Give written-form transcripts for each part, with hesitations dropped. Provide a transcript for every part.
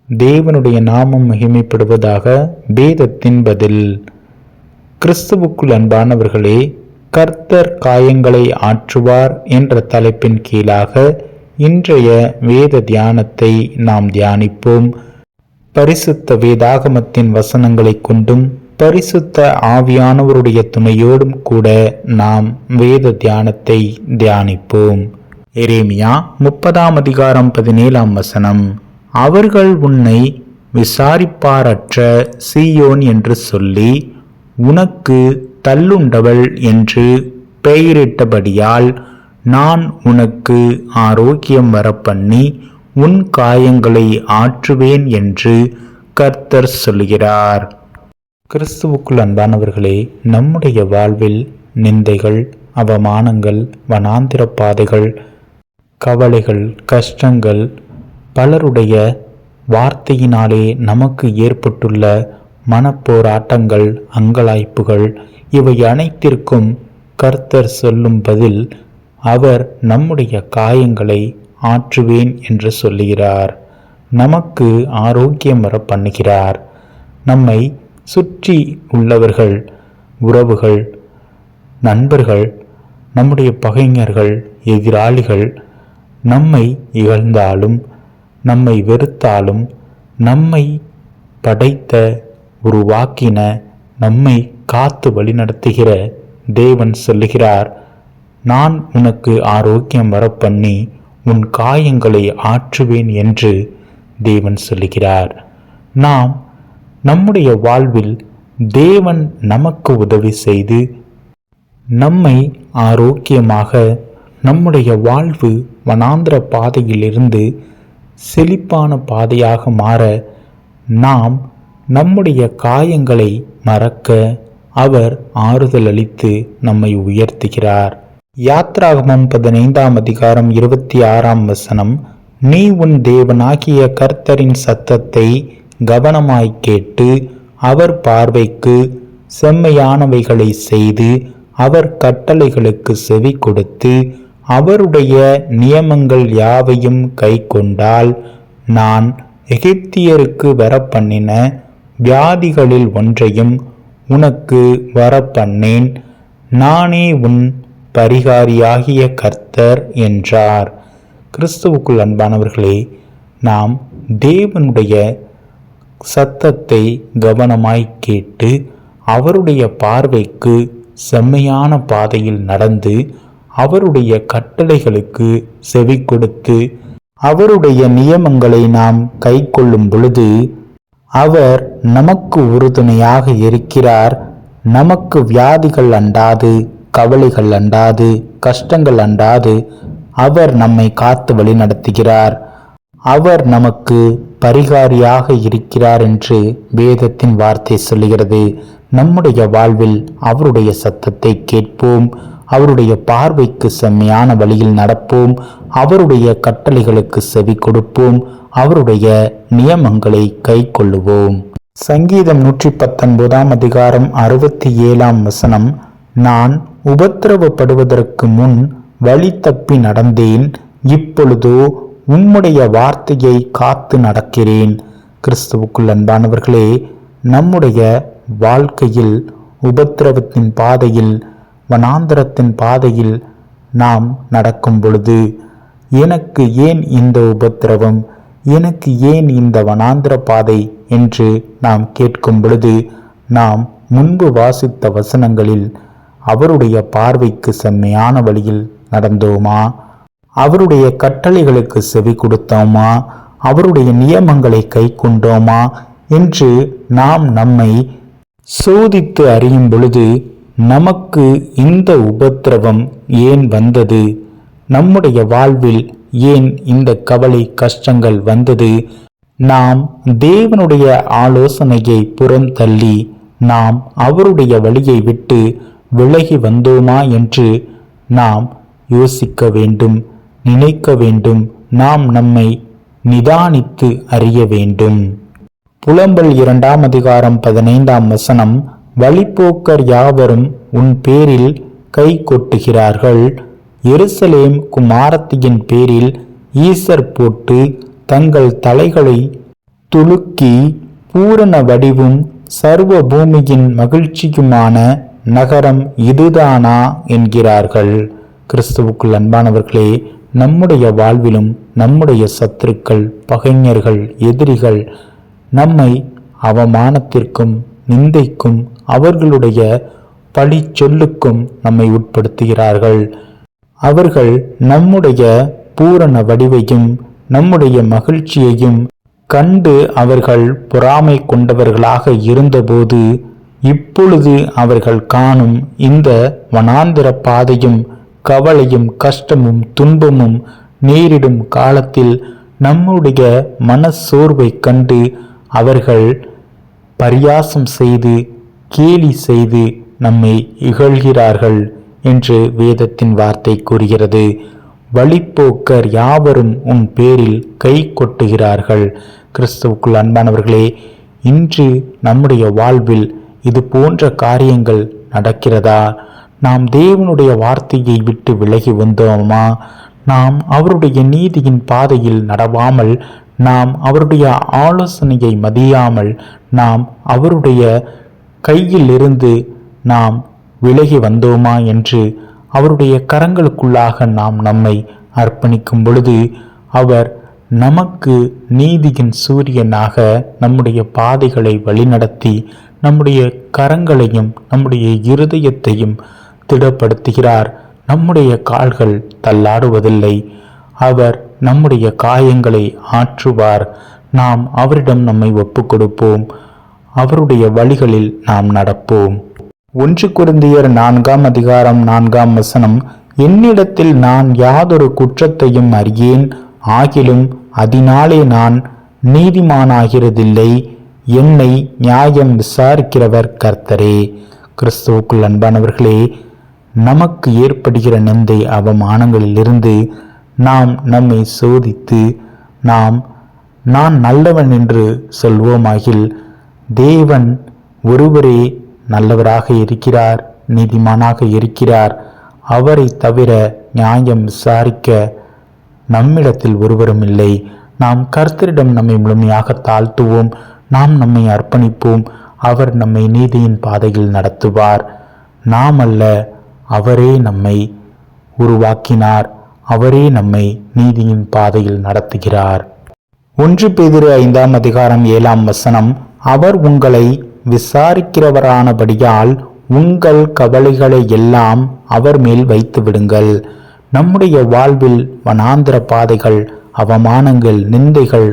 தேவனுடைய நாமம் மகிமைப்படுவதாக. வேதத்தின் பதில். கிறிஸ்துவுக்குள் அன்பானவர்களே, கர்த்தர் காயங்களை ஆற்றுவார் என்ற தலைப்பின் கீழாக இன்றைய வேத தியானத்தை நாம் தியானிப்போம். பரிசுத்த வேதாகமத்தின் வசனங்களை கொண்டும் பரிசுத்த ஆவியானவருடைய துணையோடும் கூட நாம் வேத தியானத்தை தியானிப்போம். எரேமியா 30:17 அவர்கள் உன்னை விசாரிப்பாரற்ற சீயோன் என்று சொல்லி உனக்கு தள்ளுண்டவள் என்று பெயரிட்டபடியால் நான் உனக்கு ஆரோக்கியம் வரப்பண்ணி உன் காயங்களை ஆற்றுவேன் என்று கர்த்தர் சொல்கிறார். கிறிஸ்துவுக்குள் அன்பானவர்களே, நம்முடைய வாழ்வில் நிந்தைகள், அவமானங்கள், வனாந்திர பாதைகள், கவலைகள், கஷ்டங்கள், பலருடைய வார்த்தையினாலே நமக்கு ஏற்பட்டுள்ள மனப்போராட்டங்கள், அங்கலாய்ப்புகள், இவை அனைத்திற்கும் கர்த்தர் சொல்லும் பதில், அவர் நம்முடைய காயங்களை ஆற்றுவேன் என்று சொல்லுகிறார். நமக்கு ஆரோக்கியம் வர பண்ணுகிறார். நம்மை சுற்றி உள்ளவர்கள், உறவுகள், நண்பர்கள், நம்முடைய பகைஞர்கள், எதிராளிகள் நம்மை இகழ்ந்தாலும் நம்மை வெறுத்தாலும் நம்மை படைத்த உருவாக்கின நம்மை காத்து வழிநடத்துகிற தேவன் சொல்லுகிறார், நான் உனக்கு ஆரோக்கியம் வரப்பண்ணி உன் காயங்களை ஆற்றுவேன் என்று தேவன் சொல்லுகிறார். நாம் நம்முடைய வாழ்வில் தேவன் நமக்கு உதவி செய்து நம்மை ஆரோக்கியமாக நம்முடைய வாழ்வு வனாந்திர பாதையிலிருந்து செழிப்பான பாதையாக மாற நாம் நம்முடைய காயங்களை மறக்க அவர் ஆறுதல் அளித்து நம்மை உயர்த்துகிறார். யாத்ராகமம் 15:26 நீ உன் தேவனாகிய கர்த்தரின் சத்தத்தை கவனமாய் கேட்டு அவர் பார்வைக்கு செம்மையானவைகளை செய்து அவர் கட்டளைகளுக்கு செவி கொடுத்து அவருடைய நியமங்கள் யாவையும் கை கொண்டால் நான் எகிப்தியருக்கு வரப்பண்ணின வியாதிகளில் ஒன்றையும் உனக்கு வரப்பண்ணேன், நானே உன் பரிகாரியாகிய கர்த்தர் என்றார். கிறிஸ்துவுக்குள் அன்பானவர்களே, நாம் தேவனுடைய சத்தத்தை கவனமாய் கேட்டு அவருடைய பார்வைக்கு செம்மையான பாதையில் நடந்து அவருடைய கட்டளைகளுக்கு செவி கொடுத்து அவருடைய நியமங்களை நாம் கை கொள்ளும் பொழுது அவர் நமக்கு உறுதுணையாக இருக்கிறார். நமக்கு வியாதிகள் அண்டாது, கவலைகள் அண்டாது, கஷ்டங்கள் அண்டாது அவர் நம்மை காத்து வழி நடத்துகிறார். அவர் நமக்கு பரிகாரியாக இருக்கிறார் என்று வேதத்தின் வார்த்தை சொல்லுகிறது. நம்முடைய வாழ்வில் அவருடைய சத்தத்தை கேட்போம், அவருடைய பார்வைக்கு செம்மையான வழியில் நடப்போம், அவருடைய கட்டளைகளுக்கு செவி கொடுப்போம், அவருடைய நியமங்களை கை கொள்ளுவோம். சங்கீதம் 119:67 நான் உபத்திரவப்படுவதற்கு முன் வழி தப்பி நடந்தேன், இப்பொழுதோ உம்முடைய வார்த்தையை காத்து நடக்கிறேன். கிறிஸ்துவுக்குள் அன்பானவர்களே, நம்முடைய வாழ்க்கையில் உபத்திரவத்தின் பாதையில், வனாந்தரத்தின் பாதையில் நாம் நடக்கும் பொழுது எனக்கு ஏன் இந்த உபத்திரவம், எனக்கு ஏன் இந்த வனாந்திர பாதை என்று நாம் கேட்கும் பொழுது நாம் முன்பு வாசித்த வசனங்களில் அவருடைய பார்வைக்கு செம்மையான வழியில் நடந்தோமா, அவருடைய கட்டளைகளுக்கு செவி கொடுத்தோமா, அவருடைய நியமங்களை கை கொண்டோமா என்று நாம் நம்மை சோதித்து அறியும் பொழுது நமக்கு இந்த உபத்திரவம் ஏன் வந்தது, நம்முடைய வாழ்வில் ஏன் இந்த கவலை கஷ்டங்கள் வந்தது, நாம் தேவனுடைய ஆலோசனையை புறம் தள்ளி நாம் அவருடைய வழியை விட்டு விலகி வந்தோமா என்று நாம் யோசிக்க வேண்டும், நினைக்க வேண்டும். நாம் நம்மை நிதானித்து அறிய வேண்டும். புலம்பல் 2:15 வழிப்போக்கர் யாவரும் உன் பேரில் கை கொட்டுகிறார்கள், எருசலேம் குமாரத்தியின் பேரில் ஈசர் போட்டு தங்கள் தலைகளை துலுக்கி பூரண வடிவும் சர்வ பூமியின் மகிழ்ச்சியுமான நகரம் இதுதானா என்கிறார்கள். கிறிஸ்துவுக்குள் அன்பானவர்களே, நம்முடைய வாழ்விலும் நம்முடைய சத்துருக்கள், பகைஞர்கள், எதிரிகள் நம்மை அவமானத்திற்கும் நிந்தைக்கும் அவர்களுடைய பழி சொல்லுக்கும் நம்மை உட்படுத்துகிறார்கள். அவர்கள் நம்முடைய பூரண வடிவையும் நம்முடைய மகிழ்ச்சியையும் கண்டு அவர்கள் பொறாமை கொண்டவர்களாக இருந்தபோது, இப்பொழுது அவர்கள் காணும் இந்த வனாந்திர பாதையும் கவலையும் கஷ்டமும் துன்பமும் நேரிடும் காலத்தில் நம்முடைய மனச்சோர்வை கண்டு அவர்கள் பரியாசம் செய்து கேலி செய்து நம்மை இகழ்கிறார்கள் என்று வேதத்தின் வார்த்தை கூறுகிறது. வழிப்போக்கர் யாவரும் உன் பேரில் கை கொட்டுகிறார்கள். கிறிஸ்துவுக்குள் அன்பானவர்களே, இன்று நம்முடைய வாழ்வில் இது போன்ற காரியங்கள் நடக்கிறதா? நாம் தேவனுடைய வார்த்தையை விட்டு விலகி வந்தோமா? நாம் அவருடைய நீதியின் பாதையில் நடவாமல், நாம் அவருடைய ஆலோசனையை மதியாமல், நாம் அவருடைய கையில் இருந்து நாம் விலகி வந்தோமா என்று அவருடைய கரங்களுக்குள்ளாக நாம் நம்மை அர்ப்பணிக்கும் பொழுது, அவர் நமக்கு நீதியின் சூரியனாக நம்முடைய பாதைகளை வழிநடத்தி நம்முடைய கரங்களையும் நம்முடைய இருதயத்தையும் திடப்படுத்துகிறார். நம்முடைய கால்கள் தள்ளாடுவதில்லை. அவர் நம்முடைய காயங்களை ஆற்றுவார். நாம் அவரிடம் நம்மை ஒப்பு கொடுப்போம். அவருடைய வழிகளில் நாம் நடப்போம். 1 கொரிந்தியர் 4:4 என்னிடத்தில் நான் யாதொரு குற்றத்தையும் அறியேன், ஆகிலும் அதனாலே நான் நீதிமானாகிறதில்லை. என்னை நியாயம் விசாரிக்கிறவர் கர்த்தரே. கிறிஸ்துவுக்குள் அன்பானவர்களே, நமக்கு ஏற்படுகிற நிந்தை அவமானங்களிலிருந்து நாம் நம்மை சோதித்து நான் நல்லவன் என்று சொல்வோமாகில், தேவன் ஒருவரே நல்லவராக இருக்கிறார், நீதிமானாக இருக்கிறார். அவரை தவிர நியாயம் விசாரிக்க நம்மிடத்தில் ஒருவரும் இல்லை. நாம் கர்த்தரிடம் நம்மை முழுமையாக தாழ்த்துவோம். நாம் நம்மை அர்ப்பணிப்போம். அவர் நம்மை நீதியின் பாதையில் நடத்துவார். நாம் அல்ல, அவரே நம்மை உருவாக்கினார். அவரே நம்மை நீதியின் பாதையில் நடத்துகிறார். 1 பேதுரு 5:7 அவர் உங்களை விசாரிக்கிறவரானபடியால் உங்கள் கவலைகளை எல்லாம் அவர் மேல் வைத்து விடுங்கள். நம்முடைய வாழ்வில் வனாந்திர பாதைகள், அவமானங்கள், நிந்தைகள்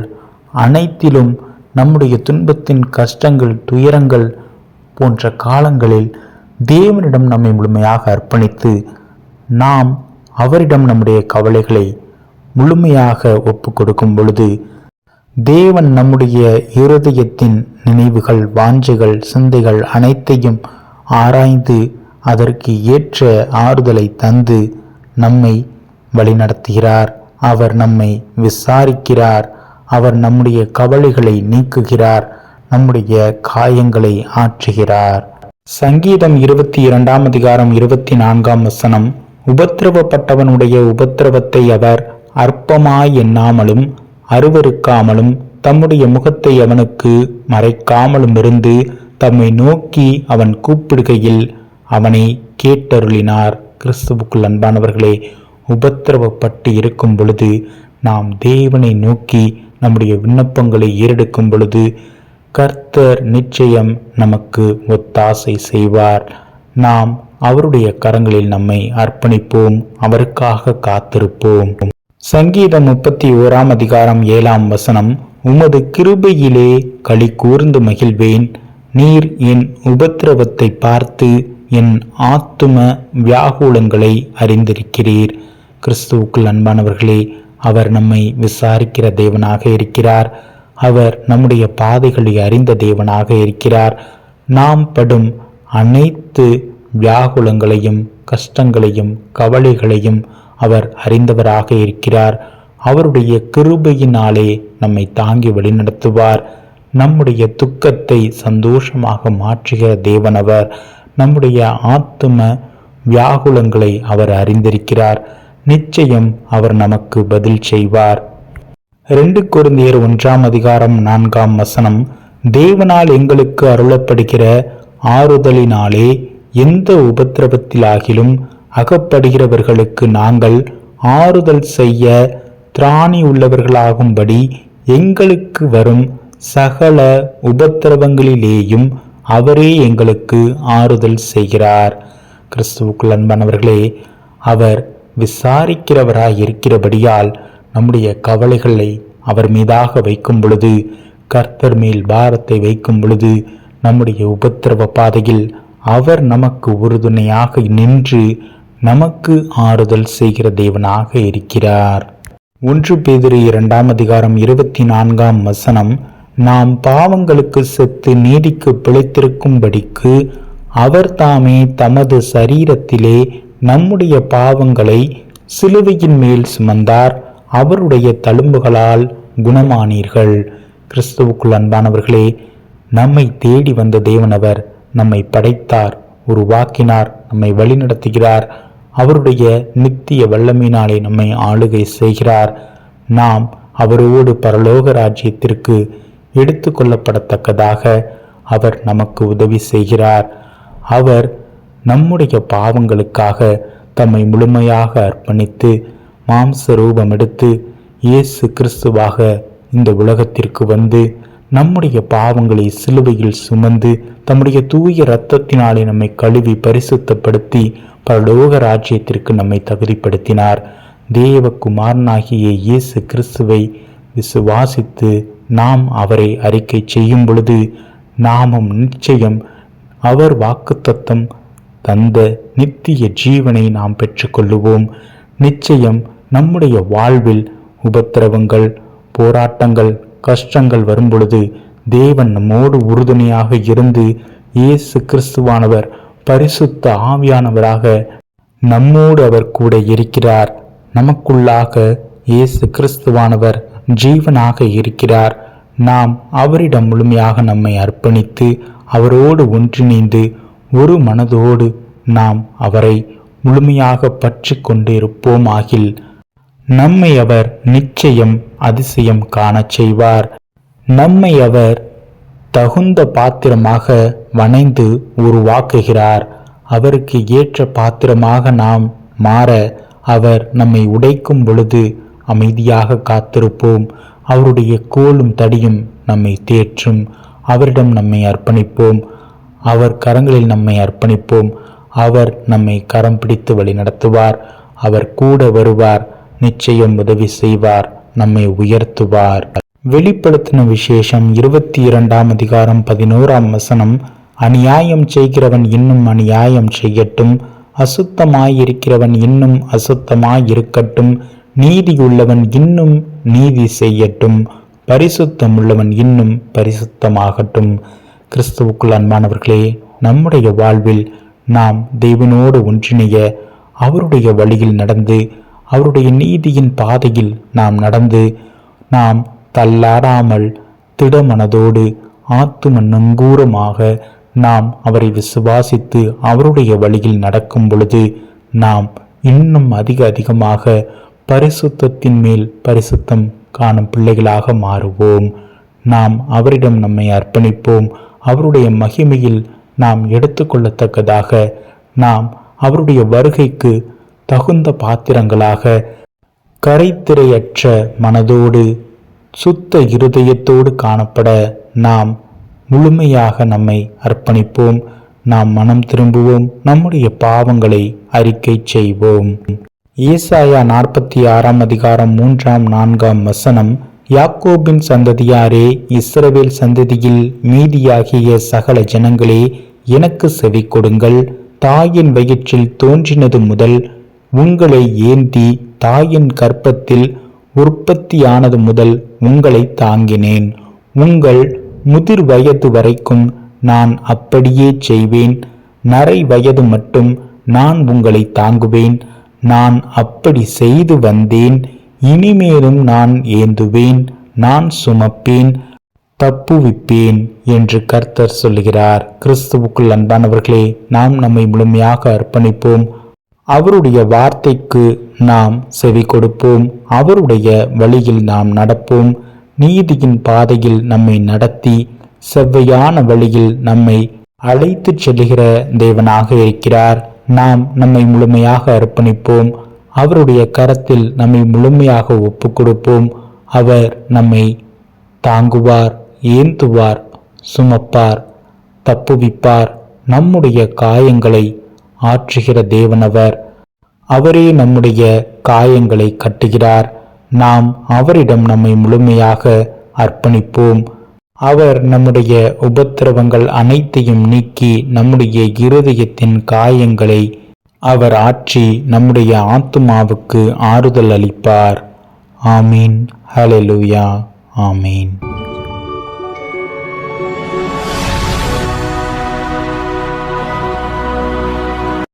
அனைத்திலும் நம்முடைய துன்பத்தின் கஷ்டங்கள், துயரங்கள் போன்ற காலங்களில் தேவனிடம் நம்மை முழுமையாக அர்ப்பணித்து நாம் அவரிடம் நம்முடைய கவலைகளை முழுமையாக ஒப்பு கொடுக்கும் பொழுது, தேவன் நம்முடைய இருதயத்தின் நினைவுகள், வாஞ்சைகள், சிந்தைகள் அனைத்தையும் ஆராய்ந்து அதற்கு ஏற்ற ஆறுதலை தந்து நம்மை வழிநடத்துகிறார். அவர் நம்மை விசாரிக்கிறார். அவர் நம்முடைய கவலைகளை நீக்குகிறார். நம்முடைய காயங்களை ஆற்றுகிறார். சங்கீதம் 22:24 உபத்திரவப்பட்டவனுடைய உபத்திரவத்தை அவர் அற்பமாய் எண்ணாமலும் அருவருக்காமலும் தம்முடைய முகத்தை அவனுக்கு மறைக்காமலும் இருந்து தம்மை நோக்கி அவன் கூப்பிடுகையில் அவனை கேட்டருளினார். கிறிஸ்துவுக்குள் அன்பானவர்களே, உபத்திரவப்பட்டு இருக்கும் பொழுது நாம் தேவனை நோக்கி நம்முடைய விண்ணப்பங்களை ஏறெடுக்கும் பொழுது கர்த்தர் நிச்சயம் நமக்கு ஒத்தாசை செய்வார். நாம் அவருடைய கரங்களில் நம்மை அர்ப்பணிப்போம். அவருக்காக காத்திருப்போம். சங்கீதம் 31:7 உமது கிருபையிலே களி கூர்ந்து மகிழ்வேன். நீர் என் உபத்திரவத்தை பார்த்து என் ஆத்தும வியாகுலங்களை அறிந்திருக்கிறீர். கிறிஸ்துவுக்குள் அன்பானவர்களே, அவர் நம்மை விசாரிக்கிற தேவனாக இருக்கிறார். அவர் நம்முடைய பாதைகளை அறிந்த தேவனாக இருக்கிறார். நாம் படும் அனைத்து வியாகுலங்களையும், கஷ்டங்களையும், கவலைகளையும் அவர் அறிந்தவராக இருக்கிறார். அவருடைய கிருபையினாலே நம்மை தாங்கி வழிநடத்துவார். நம்முடைய துக்கத்தை சந்தோஷமாக மாற்றுகிற தேவனவர். நம்முடைய ஆத்தும வியாகுலங்களை அவர் அறிந்திருக்கிறார். நிச்சயம் அவர் நமக்கு பதில் செய்வார். 2 கொரிந்தியர் 1:4 தேவனால் எங்களுக்கு அருளப்படுகிற ஆறுதலினாலே எந்த உபத்திரவத்திலாகிலும் அகப்படுகிறவர்களுக்கு நாங்கள் ஆறுதல் செய்ய திராணி உள்ளவர்களாகும்படி எங்களுக்கு வரும் சகல உபத்திரவங்களிலேயும் அவரே எங்களுக்கு ஆறுதல் செய்கிறார். கிறிஸ்துவுக்குள் அன்பானவர்களே, அவர் விசாரிக்கிறவராய் இருக்கிறபடியால் நம்முடைய கவலைகளை அவர் மீதாக வைக்கும் பொழுது, கர்த்தர் மேல் பாரத்தை வைக்கும் பொழுது, நம்முடைய உபத்திரவ பாதையில் அவர் நமக்கு உறுதுணையாக நின்று நமக்கு ஆறுதல் செய்கிற தேவனாக இருக்கிறார். 1 பேதுரு 2:24 நாம் பாவங்களுக்கு செத்து நீதிக்கு பிழைத்திருக்கும்படிக்கு அவர் தாமே தமது சரீரத்திலே நம்முடைய பாவங்களை சிலுவையின் மேல் சுமந்தார், அவருடைய தழும்புகளால் குணமானீர்கள். கிறிஸ்துவுக்குள் அன்பானவர்களே, நம்மை தேடி வந்த தேவனவர் நம்மை படைத்தார், உருவாக்கினார், நம்மை வழிநடத்துகிறார். அவருடைய நித்திய வல்லமையினாலே நம்மை ஆளுகை செய்கிறார். நாம் அவரோடு பரலோக ராஜ்யத்திற்கு எடுத்து கொள்ளப்படத்தக்கதாக அவர் நமக்கு உதவி செய்கிறார். அவர் நம்முடைய பாவங்களுக்காக தம்மை முழுமையாக அர்ப்பணித்து மாம்ச ரூபம் எடுத்து இயேசு கிறிஸ்துவாக இந்த உலகத்திற்கு வந்து நம்முடைய பாவங்களை சிலுவையில் சுமந்து தம்முடைய தூய இரத்தத்தினாலே நம்மை கழுவி பரிசுத்தப்படுத்தி பரலோக ராஜ்யத்திற்கு நம்மை தகுதிப்படுத்தினார். தேவகுமாரனாகிய இயேசு கிறிஸ்துவை விசுவாசித்து நாம் அவரை அறிக்கை செய்யும் பொழுது நாமும் நிச்சயம் அவர் வாக்குத்தத்தம் தந்த நித்திய ஜீவனை நாம் பெற்றுக்கொள்ளுவோம். நிச்சயம் நம்முடைய வாழ்வில் உபத்திரவங்கள், போராட்டங்கள், கஷ்டங்கள் வரும்பொழுது தேவன் நம்மோடு உறுதுணையாக இருந்து இயேசு கிறிஸ்துவானவர் பரிசுத்த ஆவியானவராக நம்மோடு அவர் கூட இருக்கிறார். நமக்குள்ளாக இயேசு கிறிஸ்துவானவர் ஜீவனாக இருக்கிறார். நாம் அவரிடம் முழுமையாக நம்மை அர்ப்பணித்து அவரோடு ஒன்றிணைந்து ஒரு மனதோடு நாம் அவரை முழுமையாக பற்றி கொண்டு இருப்போம் ஆகில் நம்மை அவர் நிச்சயம் அதிசயம் காணச் செய்வார். நம்மை அவர் தகுந்த பாத்திரமாக வணைந்து உருவாக்குகிறார். அவருக்கு ஏற்ற பாத்திரமாக நாம் மாற அவர் நம்மை உடைக்கும் பொழுது அமைதியாக காத்திருப்போம். அவருடைய கோலும் தடியும் நம்மை தேற்றும். அவரிடம் நம்மை அர்ப்பணிப்போம். அவர் கரங்களில் நம்மை அர்ப்பணிப்போம். அவர் நம்மை கரம் பிடித்து வழி நடத்துவார். அவர் கூட வருவார். நிச்சயம் உதவி செய்வார். நம்மை உயர்த்துவார். வெளிப்படுத்தின விசேஷம் 22:11 அநியாயம் செய்கிறவன் இன்னும் அநியாயம் செய்யட்டும், அசுத்தமாயிருக்கிறவன் இன்னும் அசுத்தமாயிருக்கட்டும், நீதியுள்ளவன் இன்னும் நீதி செய்யட்டும், பரிசுத்தமுள்ளவன் இன்னும் பரிசுத்தமாகட்டும். கிறிஸ்துவுக்குள் அன்பானவர்களே, நம்முடைய வாழ்வில் நாம் தேவனோடு ஒன்றிணைய அவருடைய வழியில் நடந்து அவருடைய நீதியின் பாதையில் நாம் நடந்து நாம் தள்ளாடாமல் திடமனதோடு ஆத்தும நங்கூரமாக நாம் அவரை விசுவாசித்து அவருடைய வழியில் நடக்கும் பொழுது நாம் இன்னும் அதிகமாக பரிசுத்தத்தின் மேல் பரிசுத்தம் காணும் பிள்ளைகளாக மாறுவோம். நாம் அவரிடம் நம்மை அர்ப்பணிப்போம். அவருடைய மகிமையில் நாம் எடுத்துக்கொள்ளத்தக்கதாக நாம் அவருடைய வருகைக்கு தகுந்த பாத்திரங்களாக கரைத்திரையற்ற மனதோடு சுத்த இருதயத்தோடு காணப்பட நாம் முழுமையாக நம்மை அர்ப்பணிப்போம். நாம் மனம் திரும்புவோம். நம்முடைய பாவங்களை அறிக்கை செய்வோம். ஏசாயா 46:3-4 யாக்கோபின் சந்ததியாரே, இஸ்ரவேல் சந்ததியில் மீதியாகிய சகல ஜனங்களே, எனக்கு செவி கொடுங்கள். தாயின் வயிற்றில் தோன்றினது முதல் உங்களை ஏந்தி தாயின் கர்ப்பத்தில் உற்பத்தியானது முதல் உங்களை தாங்கினேன். உங்கள் முதிர் வயது வரைக்கும் நான் அப்படியே செய்வேன். நரை வயது மட்டும் நான் உங்களை தாங்குவேன். நான் அப்படி செய்து வந்தேன். இனிமேலும் நான் ஏந்துவேன், நான் சுமப்பேன், தப்புவிப்பேன் என்று கர்த்தர் சொல்லுகிறார். கிறிஸ்துவுக்குள் அன்பானவர்களே, நாம் நம்மை முழுமையாக அர்ப்பணிப்போம். அவருடைய வார்த்தைக்கு நாம் செவி கொடுப்போம். அவருடைய வழியில் நாம் நடப்போம். நீதியின் பாதையில் நம்மை நடத்தி செவ்வையான வழியில் நம்மை அழைத்து செல்லுகிற தேவனாக இருக்கிறார். நாம் நம்மை முழுமையாக அர்ப்பணிப்போம். அவருடைய கரத்தில் நம்மை முழுமையாக ஒப்பு கொடுப்போம். அவர் நம்மை தாங்குவார், ஏந்துவார், சுமப்பார், தப்புவிப்பார். நம்முடைய காயங்களை ஆற்றுகிற தேவனவர். அவரே நம்முடைய காயங்களை கட்டுகிறார். நாம் அவரிடம் நம்மை முழுமையாக அர்ப்பணிப்போம். அவர் நம்முடைய உபத்திரவங்கள் அனைத்தையும் நீக்கி நம்முடைய இருதயத்தின் காயங்களை அவர் ஆற்றி நம்முடைய ஆத்துமாவுக்கு ஆறுதல் அளிப்பார். ஆமீன். ஹல்லேலூயா. ஆமீன்.